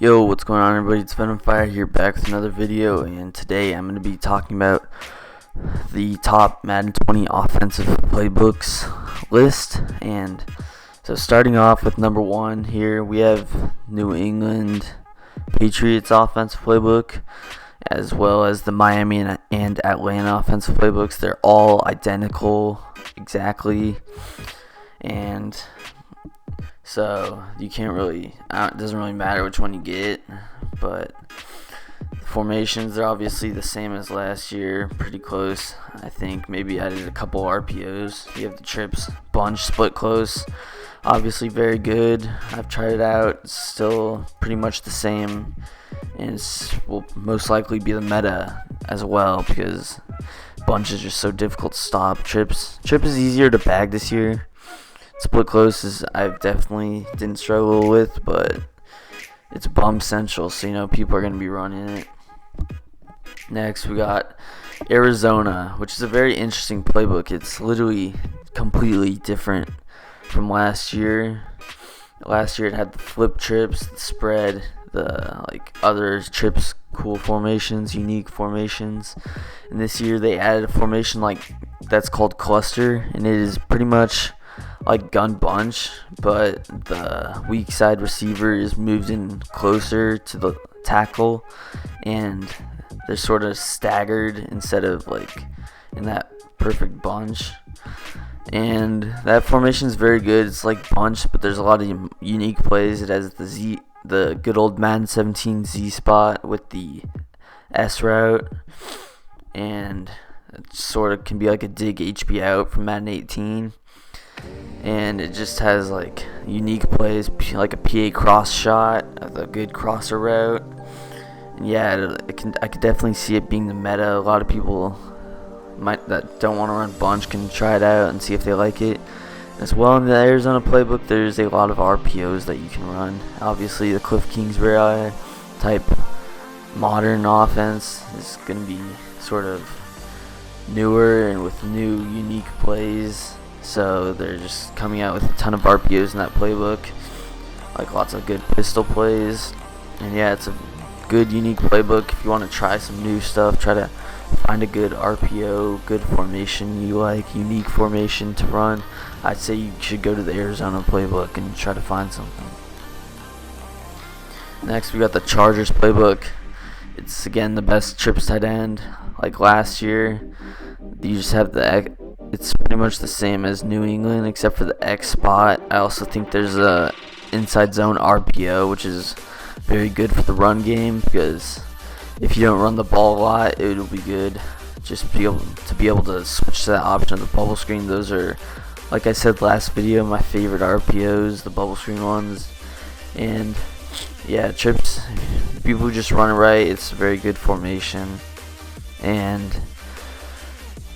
Yo, what's going on, everybody? It's Venom Fire here, back with another video, and today I'm going to be talking about the top Madden 20 offensive playbooks list. And so starting off with number 1 here, we have New England Patriots offensive playbook, as well as the Miami and Atlanta offensive playbooks. They're all identical exactly, and so you can't really, it doesn't really matter which one you get, but the formations are obviously the same as last year, pretty close. I think maybe added a couple RPOs. You have the trips, bunch, split close, obviously very good. I've tried it out, it's still pretty much the same, and it will most likely be the meta as well, because bunch is just so difficult to stop. Trip is easier to bag this year. Split close is I've definitely didn't struggle with, but it's bump central, so people are going to be running it. Next, we got Arizona, which is a very interesting playbook. It's literally completely different from last year. Last year it had the flip trips, the spread, the other trips, cool formations, unique formations. And this year they added a formation that's called cluster, and it is pretty much like gun bunch, but the weak side receiver is moved in closer to the tackle, and they're sort of staggered instead of in that perfect bunch. And that formation is very good. It's like bunch, but there's a lot of unique plays. It has the good old Madden 17 Z spot with the S route, and it sort of can be like a dig HB out from Madden 18. And it just has unique plays, like a PA cross shot, a good crosser route. And yeah, I could definitely see it being the meta. A lot of people that don't want to run bunch can try it out and see if they like it. As well, in the Arizona playbook, there's a lot of RPOs that you can run. Obviously, the Cliff Kingsbury type modern offense is going to be sort of newer and with new unique plays. So they're just coming out with a ton of RPOs in that playbook, lots of good pistol plays. And yeah, it's a good unique playbook. If you want to try some new stuff, try to find a good RPO, good formation you like, unique formation to run, I'd say you should go to the Arizona playbook and try to find something. Next, we got the Chargers playbook. It's again the best trips tight end. Like last year, you just have it's pretty much the same as New England except for the X spot. I also think there's a inside zone RPO, which is very good for the run game, because if you don't run the ball a lot, it'll be good just be able to switch to that option of the bubble screen. Those are, like I said last video, my favorite RPOs, the bubble screen ones. And yeah, trips, people who just run it right, it's a very good formation. And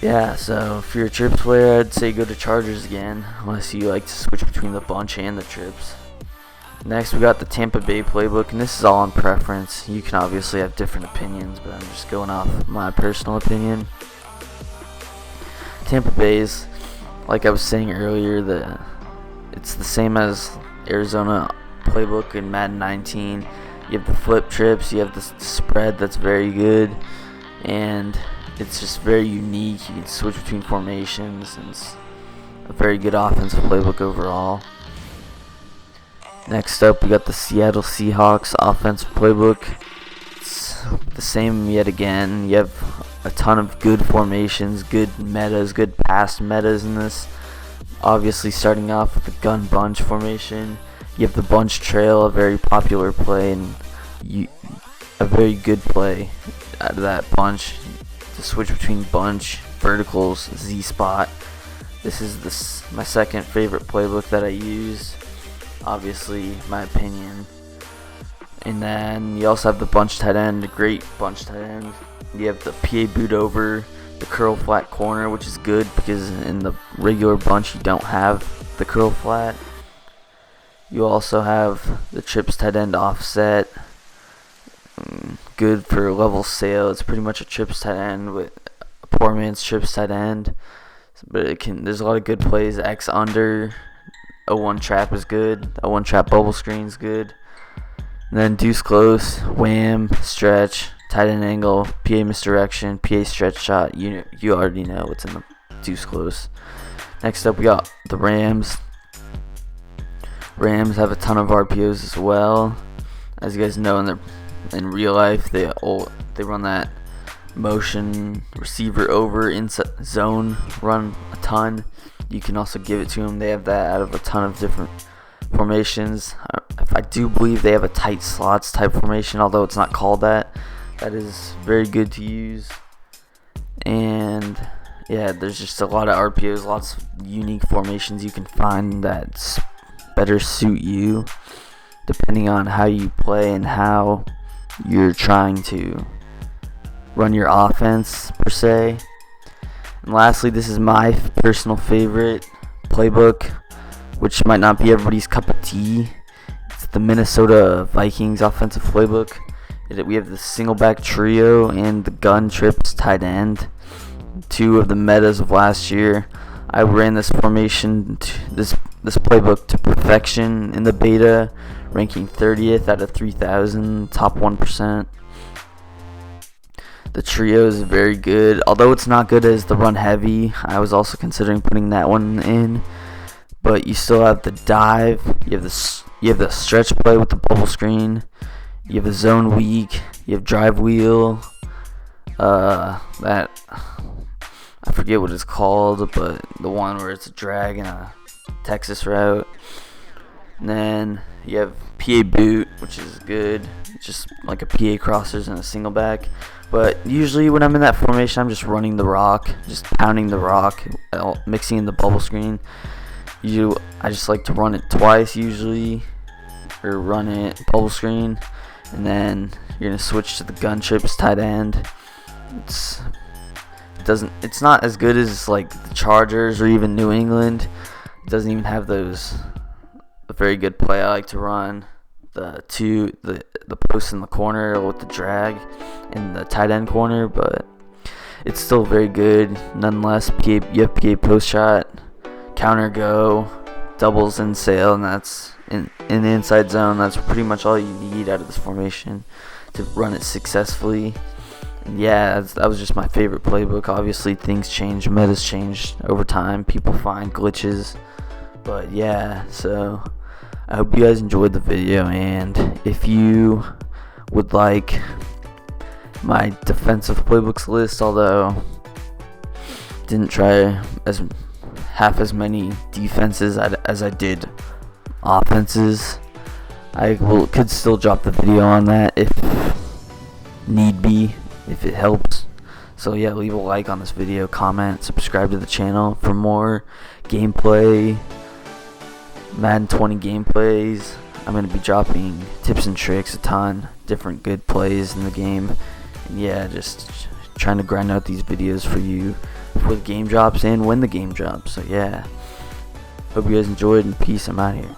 yeah, so if you're a trips player, I'd say go to Chargers again, unless you like to switch between the bunch and the trips. Next, we got the Tampa Bay playbook, and this is all on preference. You can obviously have different opinions, but I'm just going off my personal opinion. Tampa Bay's, like I was saying earlier, it's the same as Arizona playbook in Madden 19. You have the flip trips, you have the spread that's very good, and it's just very unique. You can switch between formations, and it's a very good offensive playbook overall. Next up, we got the Seattle Seahawks offensive playbook. It's the same yet again. You have a ton of good formations, good metas, good pass metas in this. Obviously, starting off with the gun bunch formation. You have the bunch trail, a very popular play, and a very good play out of that bunch. To switch between bunch, verticals, Z spot. This is my second favorite playbook that I use. Obviously, my opinion. And then you also have the bunch tight end, a great bunch tight end. You have the PA boot over, the curl flat corner, which is good because in the regular bunch you don't have the curl flat. You also have the trips tight end offset, good for level sale. It's pretty much a trips tight end with a poor man's trips tight end, but there's a lot of good plays. X under, a one trap is good, a one trap bubble screen is good. And then deuce close, wham, stretch, tight end angle, PA misdirection, PA stretch shot. You already know what's in the deuce close. Next up, we got the Rams. Rams have a ton of RPOs as well. As you guys know, in real life, they run that motion receiver over inside zone run a ton. You can also give it to them. They have that out of a ton of different formations. I do believe they have a tight slots type formation, although it's not called that. That is very good to use. And yeah, there's just a lot of RPOs, lots of unique formations you can find that better suit you depending on how you play and how you're trying to run your offense per se. And lastly, this is my personal favorite playbook, which might not be everybody's cup of tea. It's the Minnesota Vikings offensive playbook. We have the single back trio and the gun trips tight end, two of the metas of last year. I ran this formation, this playbook to perfection in the beta, ranking 30th out of 3,000, top 1%. The trio is very good, although it's not good as the run heavy. I was also considering putting that one in, but you still have the dive. You have the stretch play with the bubble screen. You have the zone weak. You have drive wheel. That I forget what it's called, but the one where it's a drag and a Texas route. And then you have PA boot, which is good. It's just like a PA crossers and a single back. But usually when I'm in that formation, I'm just running the rock, just pounding the rock, mixing in the bubble screen. I just like to run it twice usually, or run it bubble screen, and then you're gonna switch to the gun trips tight end. It's not as good as like the Chargers or even New England. It doesn't even have a very good play I like to run. The post in the corner with the drag in the tight end corner, but it's still very good nonetheless. You have PA post shot, counter go, doubles in sail, and that's in the inside zone. That's pretty much all you need out of this formation to run it successfully. And yeah, that was just my favorite playbook. Obviously things change, metas change over time, people find glitches, but yeah, so I hope you guys enjoyed the video, and if you would like my defensive playbooks list, although didn't try half as many defenses as I did offenses, I could still drop the video on that if need be, if it helps. So yeah, leave a like on this video, comment, subscribe to the channel for more gameplay, Madden 20 gameplays. I'm going to be dropping tips and tricks, a ton, different good plays in the game. And yeah, just trying to grind out these videos for you before the game drops and when the game drops. So yeah, hope you guys enjoyed, and peace. I'm out here.